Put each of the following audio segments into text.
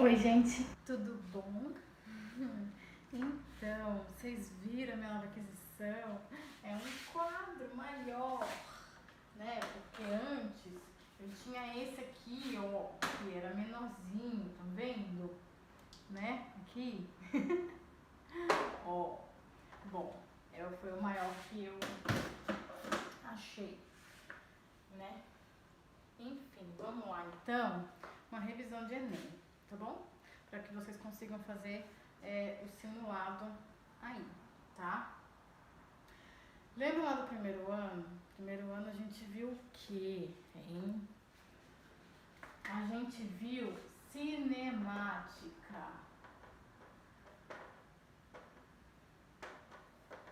Oi, gente, tudo bom? Então, vocês viram a minha nova aquisição? É um quadro maior, né? Porque antes eu tinha esse aqui, ó, que era menorzinho, tá vendo? Né? Aqui. Ó, bom, foi o maior que eu achei, né? Enfim, vamos lá então, uma revisão de Enem, tá bom? Para que vocês consigam fazer o simulado aí, tá? Lembra lá do primeiro ano? Primeiro ano a gente viu o quê, hein? A gente viu cinemática,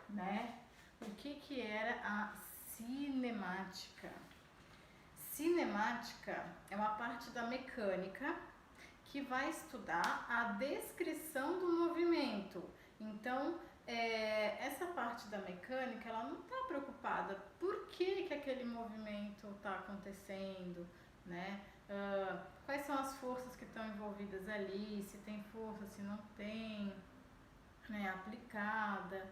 né? O que era a cinemática? Cinemática é uma parte da mecânica que vai estudar a descrição do movimento. Então, essa parte da mecânica, ela não está preocupada por que aquele movimento está acontecendo, né? Quais são as forças que estão envolvidas ali, se tem força, se não tem, né, aplicada.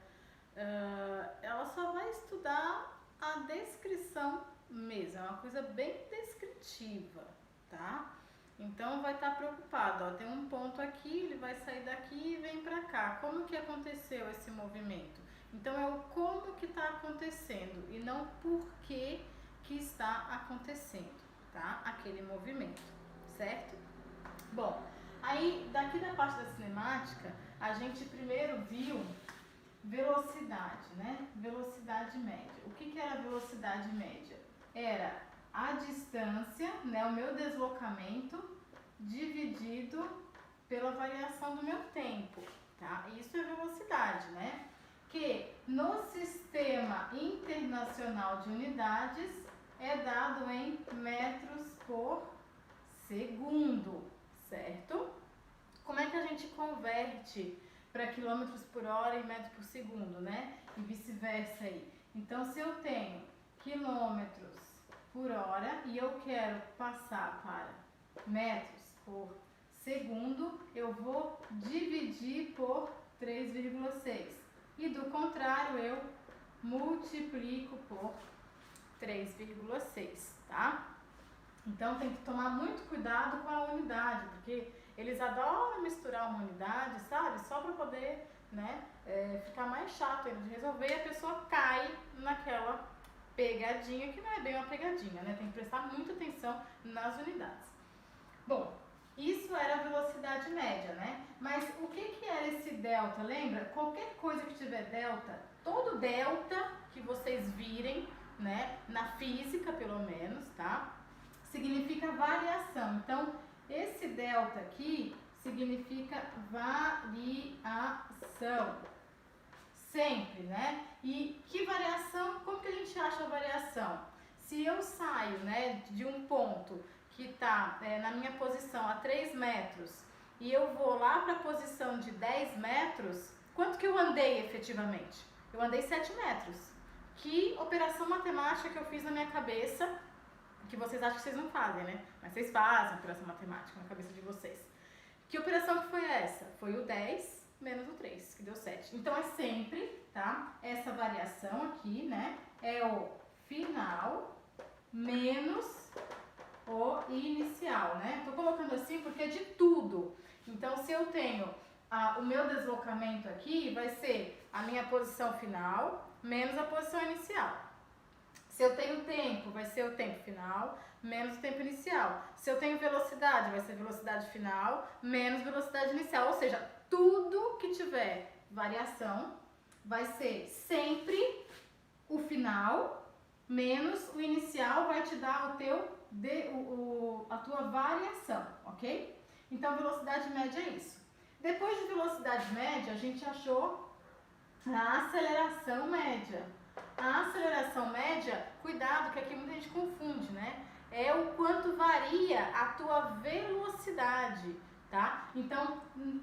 Ela só vai estudar a descrição mesmo, é uma coisa bem descritiva, tá? Então vai estar preocupado, ó, tem um ponto aqui, ele vai sair daqui e vem pra cá. Como que aconteceu esse movimento? Então é o como que está acontecendo e não por que está acontecendo, tá? Aquele movimento, certo? Bom, aí daqui da parte da cinemática, a gente primeiro viu velocidade, né? Velocidade média. O que era a velocidade média? Era a distância, né, o meu deslocamento dividido pela variação do meu tempo, tá? Isso é velocidade, né? Que no sistema internacional de unidades é dado em metros por segundo, certo? Como é que a gente converte para quilômetros por hora e metros por segundo, né? E vice-versa aí. Então, se eu tenho quilômetros por hora e eu quero passar para metros por segundo, eu vou dividir por 3,6. E do contrário, eu multiplico por 3,6, tá? Então tem que tomar muito cuidado com a unidade, porque eles adoram misturar uma unidade, sabe? Só para poder, né, ficar mais chato de resolver, e a pessoa cai naquela pegadinha, que não é bem uma pegadinha, né? Tem que prestar muita atenção nas unidades. Bom, isso era a velocidade média, né? Mas o que era esse delta? Lembra? Qualquer coisa que tiver delta, todo delta que vocês virem, né, na física pelo menos, tá? Significa variação. Então, esse delta aqui significa variação. Sempre, né? E que variação? Como que a gente acha a variação? Se eu saio, né, de um ponto que está na minha posição a 3 metros e eu vou lá para a posição de 10 metros, quanto que eu andei efetivamente? Eu andei 7 metros. Que operação matemática que eu fiz na minha cabeça, que vocês acham que vocês não fazem, né? Mas vocês fazem operação matemática na cabeça de vocês. Que operação que foi essa? Foi o 10 menos o 3, que deu 7. Então é sempre, tá? Essa variação aqui, né? É o final menos o inicial, né? Tô colocando assim porque é de tudo. Então, se eu tenho o meu deslocamento aqui, vai ser a minha posição final menos a posição inicial. Se eu tenho tempo, vai ser o tempo final menos o tempo inicial. Se eu tenho velocidade, vai ser velocidade final menos velocidade inicial. Ou seja, tudo que tiver variação vai ser sempre o final menos o inicial, vai te dar a tua variação, ok? Então, velocidade média é isso. Depois de velocidade média, a gente achou a aceleração média. A aceleração média, cuidado que aqui muita gente confunde, né? É o quanto varia a tua velocidade, tá? Então,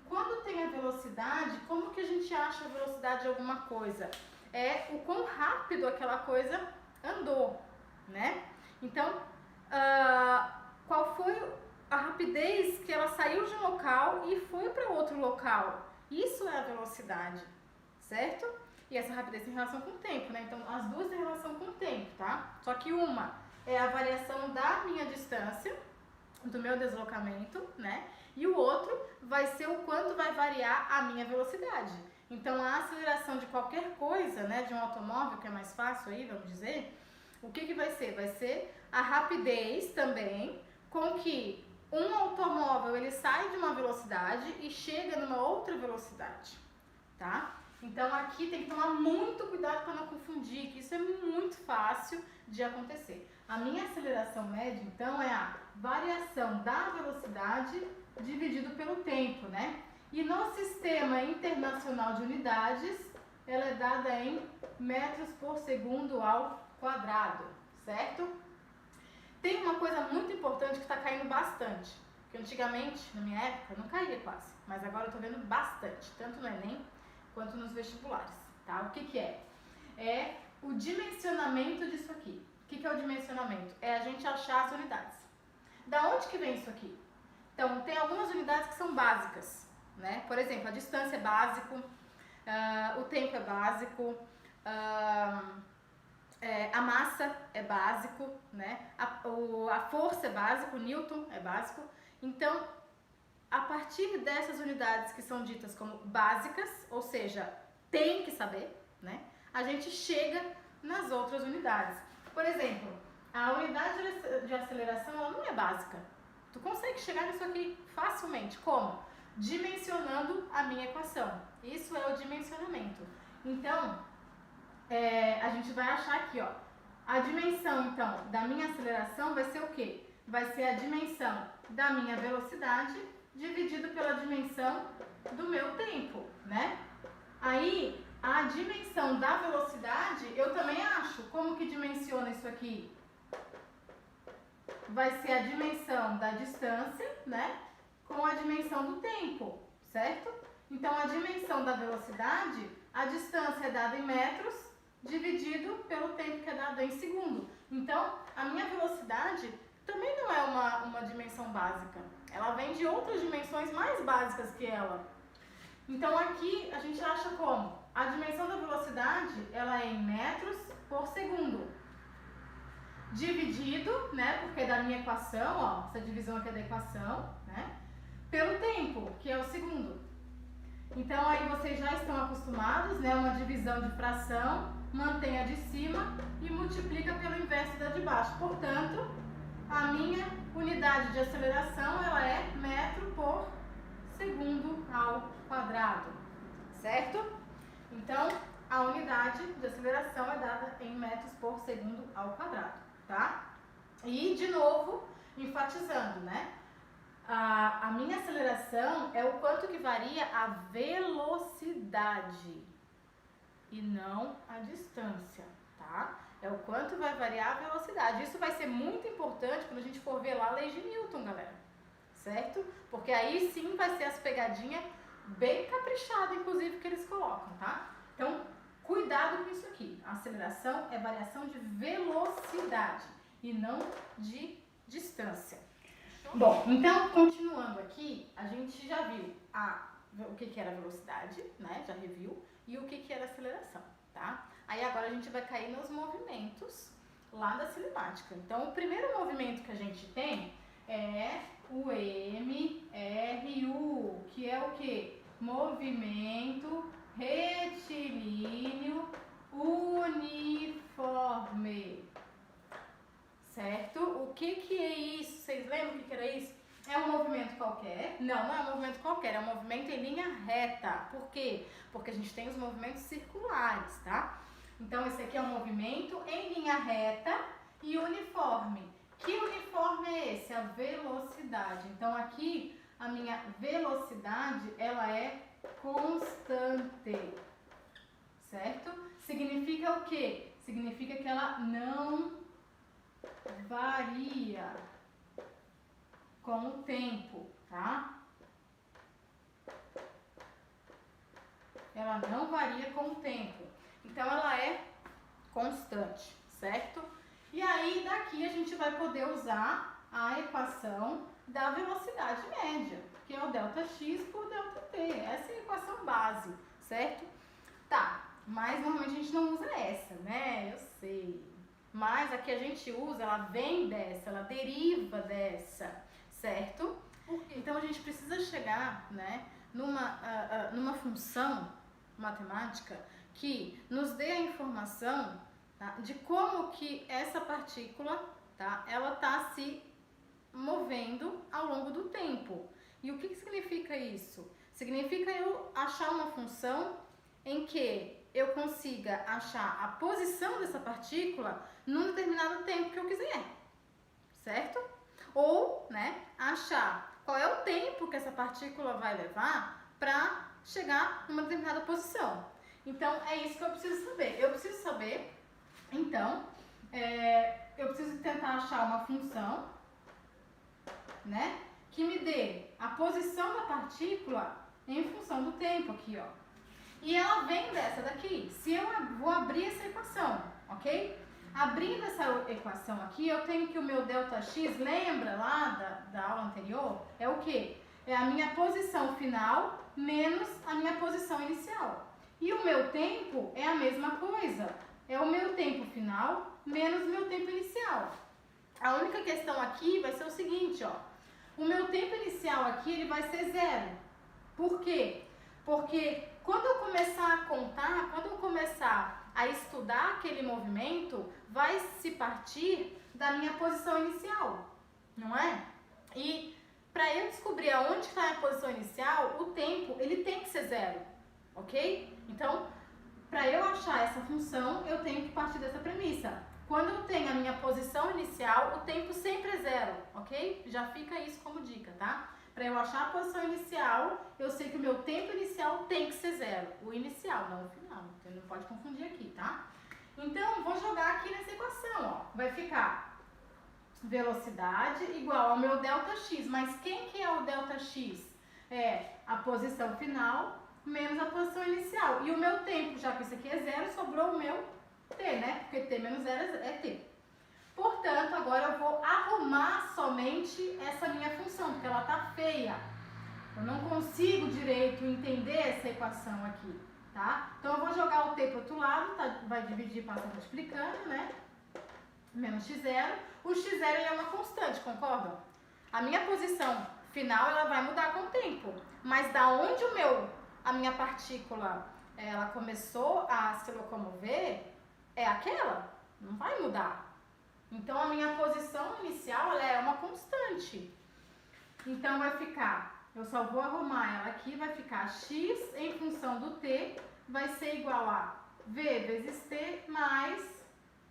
quando tem a velocidade, como que a gente acha a velocidade de alguma coisa? É o quão rápido aquela coisa andou, né? Então, qual foi a rapidez rapidez que ela saiu de um local e foi para outro local. Isso é a velocidade, certo? E essa rapidez tem relação com o tempo, né? Então, as duas têm relação com o tempo, tá? Só que uma é a variação da minha distância, do meu deslocamento, né? E o outro vai ser o quanto vai variar a minha velocidade. Então, a aceleração de qualquer coisa, né, de um automóvel, que é mais fácil aí, vamos dizer, o que que vai ser? Vai ser a rapidez também com que um automóvel ele sai de uma velocidade e chega numa outra velocidade, tá? Então, aqui tem que tomar muito cuidado para não confundir, que isso é muito fácil de acontecer. A minha aceleração média, então, é a variação da velocidade dividido pelo tempo, né? E no Sistema Internacional de Unidades, ela é dada em metros por segundo ao quadrado, certo? Tem uma coisa muito importante que está caindo bastante, que antigamente, na minha época, não caía quase, mas agora eu estou vendo bastante, tanto no Enem quanto nos vestibulares, tá? O que que é? É o dimensionamento disso aqui. O que que é o dimensionamento? É a gente achar as unidades. Da onde que vem isso aqui? Então, tem algumas unidades que são básicas, né? Por exemplo, a distância é básico, o tempo é básico, a massa é básico, né? A força é básico, o Newton é básico. Então, a partir dessas unidades que são ditas como básicas, ou seja, tem que saber, né? A gente chega nas outras unidades. Por exemplo, a unidade de aceleração ela não é básica. Tu consegue chegar nisso aqui facilmente. Como? Dimensionando a minha equação. Isso é o dimensionamento. Então, a gente vai achar aqui, ó. A dimensão, então, da minha aceleração vai ser o quê? Vai ser a dimensão da minha velocidade dividido pela dimensão do meu tempo, né? Aí, a dimensão da velocidade, eu também acho. Como que dimensiona isso aqui? Vai ser a dimensão da distância, né? Com a dimensão do tempo, certo? Então, a dimensão da velocidade, a distância é dada em metros, dividido pelo tempo que é dado em segundo. Então, a minha velocidade também não é uma dimensão básica. Ela vem de outras dimensões mais básicas que ela. Então, aqui a gente acha como? A dimensão da velocidade, ela é em metros por segundo. Dividido, né, porque é da minha equação, ó, essa divisão aqui é da equação, né, pelo tempo, que é o segundo. Então, aí vocês já estão acostumados, né, uma divisão de fração, mantém a de cima e multiplica pelo inverso da de baixo. Portanto, a minha unidade de aceleração, ela é metro por segundo ao quadrado, certo? Então, a unidade de aceleração é dada em metros por segundo ao quadrado, tá? E, de novo, enfatizando, né? A minha aceleração é o quanto que varia a velocidade e não a distância, tá? É o quanto vai variar a velocidade. Isso vai ser muito importante quando a gente for ver lá a lei de Newton, galera, certo? Porque aí sim vai ser as pegadinhas bem caprichadas, inclusive, que eles colocam, tá? Então, cuidado com isso aqui. A aceleração é variação de velocidade e não de distância. Bom, então, continuando aqui, a gente já viu o que era velocidade, né? Já reviu. E o que era aceleração, tá? Aí agora a gente vai cair nos movimentos lá da cinemática. Então, o primeiro movimento que a gente tem é o MRU, que é o quê? Movimento retilíneo uniforme. Certo? O que é isso? Vocês lembram o que era isso? É um movimento qualquer? Não, não é um movimento qualquer, é um movimento em linha reta. Por quê? Porque a gente tem os movimentos circulares, tá? Então, esse aqui é um movimento em linha reta e uniforme. Que uniforme é esse? A velocidade. Então, aqui, a minha velocidade, ela é constante, certo? Significa o quê? Significa que ela não varia com o tempo, tá? Ela não varia com o tempo. Então, ela é constante, certo? E aí, daqui a gente vai poder usar a equação da velocidade média, que é o ΔX por ΔT. Essa é a equação base, certo? Tá, mas normalmente a gente não usa essa, né? Eu sei. Mas a que a gente usa, ela vem dessa, ela deriva dessa, certo? Então a gente precisa chegar, né, numa função matemática que nos dê a informação, tá, de como que essa partícula, tá, ela está se movendo ao longo do tempo. E o que significa isso? Significa eu achar uma função em que eu consiga achar a posição dessa partícula num determinado tempo que eu quiser, certo? Ou, né, achar qual é o tempo que essa partícula vai levar para chegar numa determinada posição. Então, é isso que eu preciso saber. Eu preciso saber, então, eu preciso tentar achar uma função, né, que me dê a posição da partícula em função do tempo aqui, ó. E ela vem dessa daqui. Se eu vou abrir essa equação, ok? Abrindo essa equação aqui, eu tenho que o meu ΔX, lembra lá da aula anterior? É o quê? É a minha posição final menos a minha posição inicial. E o meu tempo é a mesma coisa. É o meu tempo final menos o meu tempo inicial. A única questão aqui vai ser o seguinte, ó. O meu tempo inicial aqui, ele vai ser 0. Por quê? Porque quando eu começar a contar, quando eu começar a estudar aquele movimento, vai se partir da minha posição inicial, não é? E para eu descobrir aonde está a minha posição inicial, o tempo, ele tem que ser 0, ok? Então, para eu achar essa função, eu tenho que partir dessa premissa. Quando eu tenho a minha posição inicial, o tempo sempre é 0, ok? Já fica isso como dica, tá? Para eu achar a posição inicial, eu sei que o meu tempo inicial tem que ser 0. O inicial, não o final. Então, não pode confundir aqui, tá? Então, vou jogar aqui nessa equação, ó. Vai ficar velocidade igual ao meu ΔX. Mas quem que é o ΔX? É a posição final menos a posição inicial. E o meu tempo, já que isso aqui é 0, sobrou o meu T, né? Porque T menos 0 é T. Portanto, agora eu vou arrumar somente essa minha função, porque ela tá feia. Eu não consigo direito entender essa equação aqui, tá? Então, eu vou jogar o T pro outro lado, tá? Vai dividir passando multiplicando, né? Menos x0. O x0 ele é uma constante, concordam? A minha posição final, ela vai mudar com o tempo. Mas da onde a minha partícula, ela começou a se locomover, é aquela. Não vai mudar. Então, a minha posição inicial, ela é uma constante. Então, vai ficar, eu só vou arrumar ela aqui, vai ficar x em função do t, vai ser igual a v vezes t mais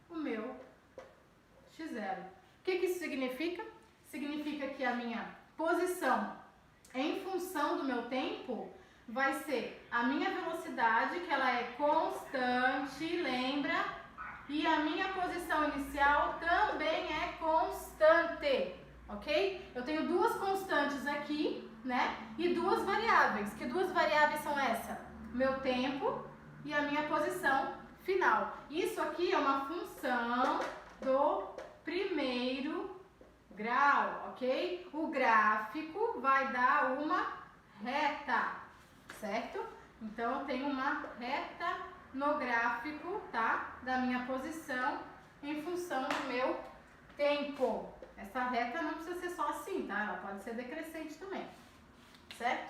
o meu x0. O que isso significa? Significa que a minha posição em função do meu tempo vai ser a minha velocidade, que ela é constante, lembra? E a minha posição inicial também é constante, ok? Eu tenho duas constantes aqui, né? E duas variáveis. Que duas variáveis são essa? Meu tempo e a minha posição final. Isso aqui é uma função do primeiro grau, ok? O gráfico vai dar uma reta, certo? Então, eu tenho uma reta no gráfico, tá? Da minha posição em função do meu tempo. Essa reta não precisa ser só assim, tá? Ela pode ser decrescente também, certo?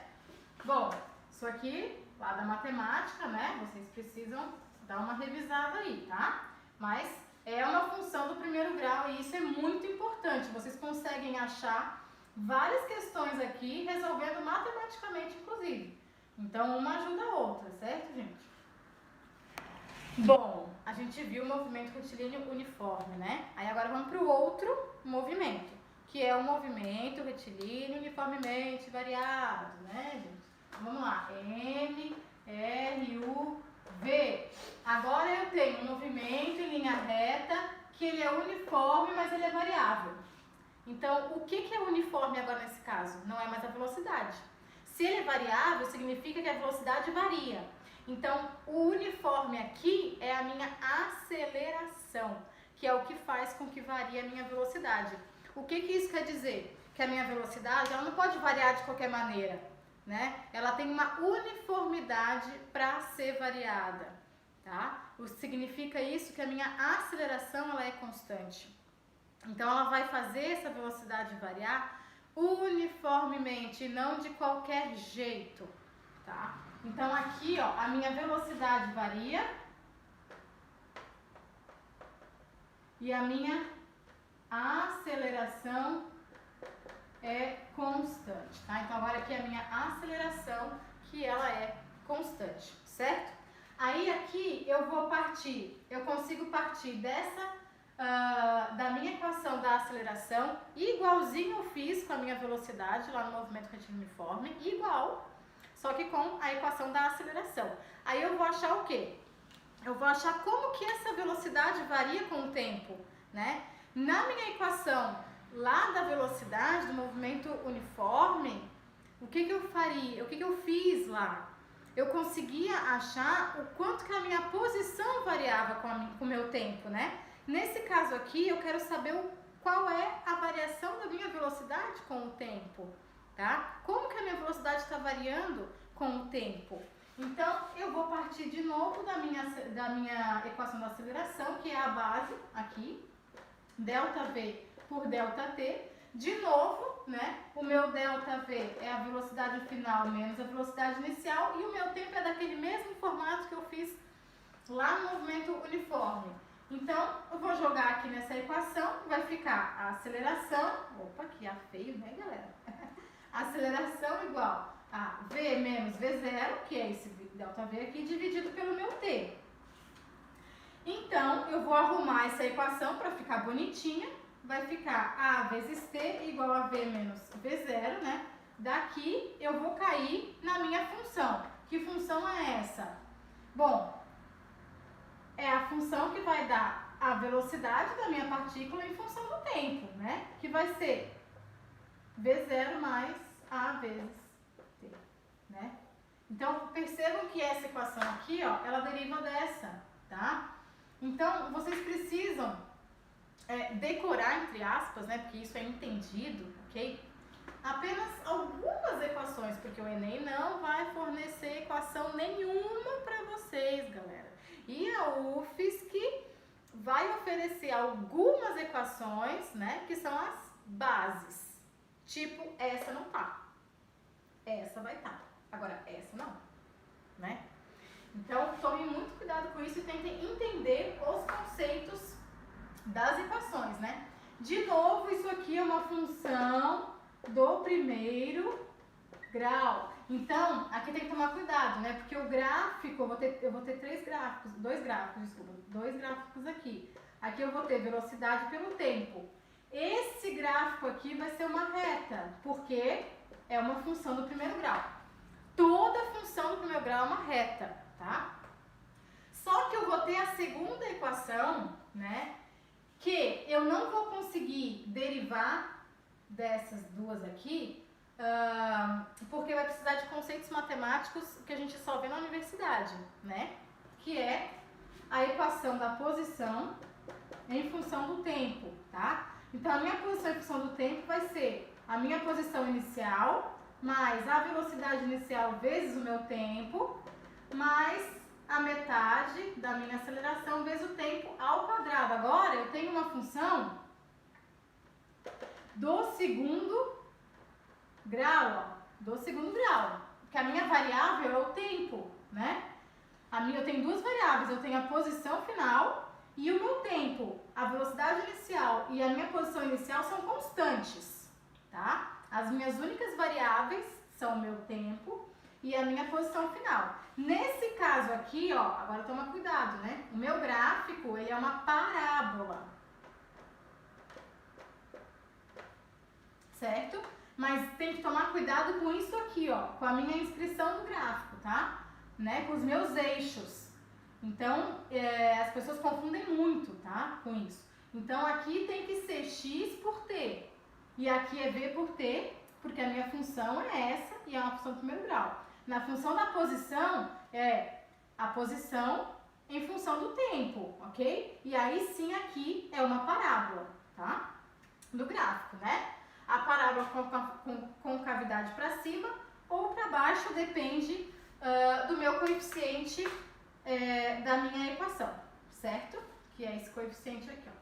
Bom, isso aqui, lá da matemática, né? Vocês precisam dar uma revisada aí, tá? Mas é uma função do primeiro grau e isso é muito importante. Vocês conseguem achar várias questões aqui, resolvendo matematicamente, inclusive. Então, uma ajuda a outra, certo, gente? Bom, a gente viu o movimento retilíneo uniforme, né? Aí agora vamos para o outro movimento, que é o movimento retilíneo uniformemente variado, né, gente? Vamos lá, N, R, U, V. Agora eu tenho um movimento em linha reta, que ele é uniforme, mas ele é variável. Então, o que é uniforme agora nesse caso? Não é mais a velocidade. Se ele é variável, significa que a velocidade varia. Então, o uniforme aqui é a minha aceleração, que é o que faz com que varie a minha velocidade. O que isso quer dizer? que a minha velocidade, ela não pode variar de qualquer maneira, né? Ela tem uma uniformidade para ser variada, tá? O que significa isso que a minha aceleração ela é constante. Então ela vai fazer essa velocidade variar uniformemente, não de qualquer jeito, tá? Então aqui, ó, a minha velocidade varia e a minha aceleração é constante, tá? Então agora aqui é a minha aceleração que ela é constante, certo? Aí aqui eu consigo partir da minha equação da aceleração, igualzinho eu fiz com a minha velocidade lá no movimento retilíneo uniforme, igual, só que com a equação da aceleração. Aí eu vou achar o quê? Eu vou achar como que essa velocidade varia com o tempo, né? Na minha equação lá da velocidade do movimento uniforme, o que eu faria? O que eu fiz lá? Eu conseguia achar o quanto que a minha posição variava com o meu tempo, né? Nesse caso aqui, eu quero saber qual é a variação da minha velocidade com o tempo, tá? Como que a minha velocidade está variando com o tempo? Então, eu vou partir de novo da minha equação da aceleração, que é a base aqui, ΔV por ΔT. De novo, né? O meu ΔV é a velocidade final menos a velocidade inicial e o meu tempo é daquele mesmo formato que eu fiz lá no movimento uniforme. Então, eu vou jogar aqui nessa equação, vai ficar a aceleração, opa, que é feio, né, galera? Aceleração igual a V menos V0, que é esse ΔV aqui, dividido pelo meu T. Então, eu vou arrumar essa equação para ficar bonitinha, vai ficar A vezes T igual a V menos V0, né? Daqui, eu vou cair na minha função. Que função é essa? Bom, é a função que vai dar a velocidade da minha partícula em função do tempo, né? Que vai ser V0 mais A vezes T, né? Então, percebam que essa equação aqui, ó, ela deriva dessa, tá? Então, vocês precisam decorar, entre aspas, né? Porque isso é entendido, ok? Apenas algumas equações, porque o Enem não vai fornecer equação nenhuma para vocês, galera. E a UFSC vai oferecer algumas equações, né, que são as bases. Tipo, essa não tá. Essa vai estar. Agora, essa não, né? Então, tomem muito cuidado com isso e tentem entender os conceitos das equações, né? De novo, isso aqui é uma função do primeiro grau. Então, aqui tem que tomar cuidado, né? Porque o gráfico, eu vou ter dois gráficos aqui. Aqui eu vou ter velocidade pelo tempo. Esse gráfico aqui vai ser uma reta, porque é uma função do primeiro grau. Toda função do primeiro grau é uma reta, tá? Só que eu vou ter a segunda equação, né? Que eu não vou conseguir derivar dessas duas aqui, porque vai precisar de conceitos matemáticos que a gente só vê na universidade, né? Que é a equação da posição em função do tempo, tá? Então, a minha posição em função do tempo vai ser a minha posição inicial, mais a velocidade inicial vezes o meu tempo, mais a metade da minha aceleração vezes o tempo ao quadrado. Agora, eu tenho uma função do segundo grau, ó, do segundo grau, que a minha variável é o tempo, né? Eu tenho duas variáveis, eu tenho a posição final e o meu tempo. A velocidade inicial e a minha posição inicial são constantes, tá? As minhas únicas variáveis são o meu tempo e a minha posição final. Nesse caso aqui, ó, agora toma cuidado, né? O meu gráfico, ele é uma parábola, certo? Mas tem que tomar cuidado com isso aqui, ó, com a minha inscrição do gráfico, tá? Né? Com os meus eixos. Então, as pessoas confundem muito, tá? Com isso. Então, aqui tem que ser x por t. E aqui é v por t, porque a minha função é essa e é uma função do primeiro grau. Na função da posição, é a posição em função do tempo, ok? E aí sim, aqui é uma parábola, tá? Do gráfico, né? a parábola com cavidade para cima ou para baixo, depende do meu coeficiente da minha equação, certo? Que é esse coeficiente aqui, ó.